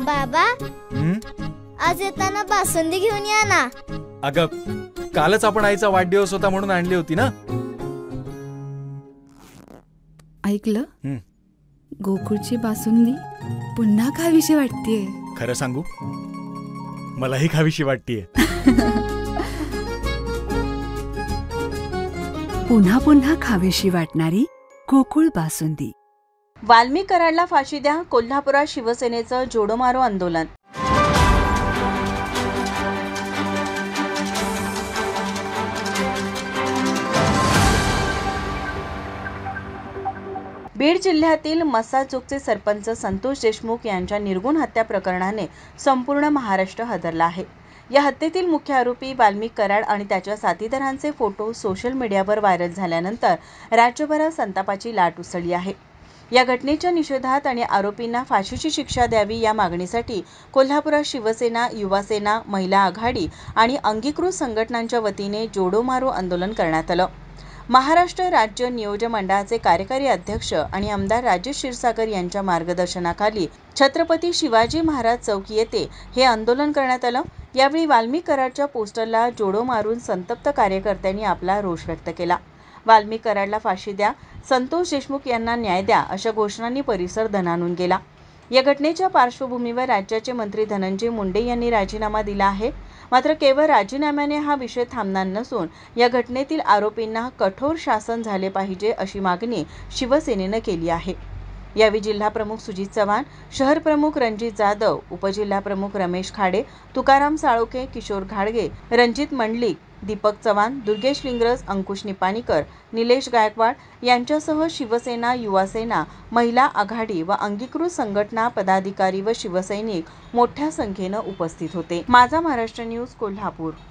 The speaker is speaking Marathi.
बाबा, हं? आज येताना बासुंदी घेऊन या ना. अगं, कालच आपण आईचा वाढदिवस होता म्हणून आणली होती ना. ऐकलं? हं. गोकुळची बासुंदी पुन्हा खावीशी वाटतेय. खरं सांगू, मलाही खावीशी वाटतेय. पुन्हा पुन्हा खावीशी वाटणारी गोकुळ बासुंदी. वाल्मिक कराडला फाशी द्या, कोल्हापुरात शिवसेनेचं जोडो मारो आंदोलन. बीड जिल्ह्यातील मसाजोगचे सरपंच संतोष देशमुख यांच्या निर्गुण हत्या प्रकरणाने संपूर्ण महाराष्ट्र हादरला आहे. या हत्येतील मुख्य आरोपी वाल्मिक कराड आणि त्याच्या साथीदारांचे फोटो सोशल मीडियावर व्हायरल झाल्यानंतर राज्यभरात संतापाची लाट उसळली आहे. या घटनेच्या निषेधात आणि आरोपींना फाशीची शिक्षा द्यावी या मागणीसाठी कोल्हापुरात शिवसेना, युवासेना, महिला आघाडी आणि अंगीकृत संघटनांच्या वतीने जोडो मारो आंदोलन करण्यात आलं. महाराष्ट्र राज्य नियोजन मंडळाचे कार्यकारी अध्यक्ष आणि आमदार राजेश क्षीरसागर यांच्या मार्गदर्शनाखाली छत्रपती शिवाजी महाराज चौक येथे हे आंदोलन करण्यात आलं. यावेळी वाल्मिक कराडच्या पोस्टरला जोडो मारून संतप्त कार्यकर्त्यांनी आपला रोष व्यक्त केला. वाल्मिक कराडला फाशी द्या, संतोष देशमुख यांना न्याय द्या अशा घोषणांनी परिसर दणाणून गेला. या घटनेच्या पार्श्वभूमीवर राज्याचे मंत्री धनंजय मुंडे यांनी राजीनामा दिला आहे. मात्र केवळ राजीनाम्याने हा विषय थांबणार नसून या घटनेतील आरोपींना कठोर शासन झाले पाहिजे अशी मागणी शिवसेनेनं केली आहे. यावेळी जिल्हाप्रमुख सुजित चव्हाण, शहर प्रमुख रणजित जाधव, उपजिल्हाप्रमुख रमेश खाडे, तुकाराम साळोखे, किशोर घाडगे, रणजित मंडलिक, दीपक चव्हाण, दुर्गेश लिंगरज, अंकुश निपाणीकर, निलेश गायकवाड यांच्यासह शिवसेना, युवासेना, महिला आघाडी व अंगीकृत संघटना पदाधिकारी व शिवसैनिक मोठ्या संख्येनं उपस्थित होते. माझा महाराष्ट्र न्यूज, कोल्हापूर.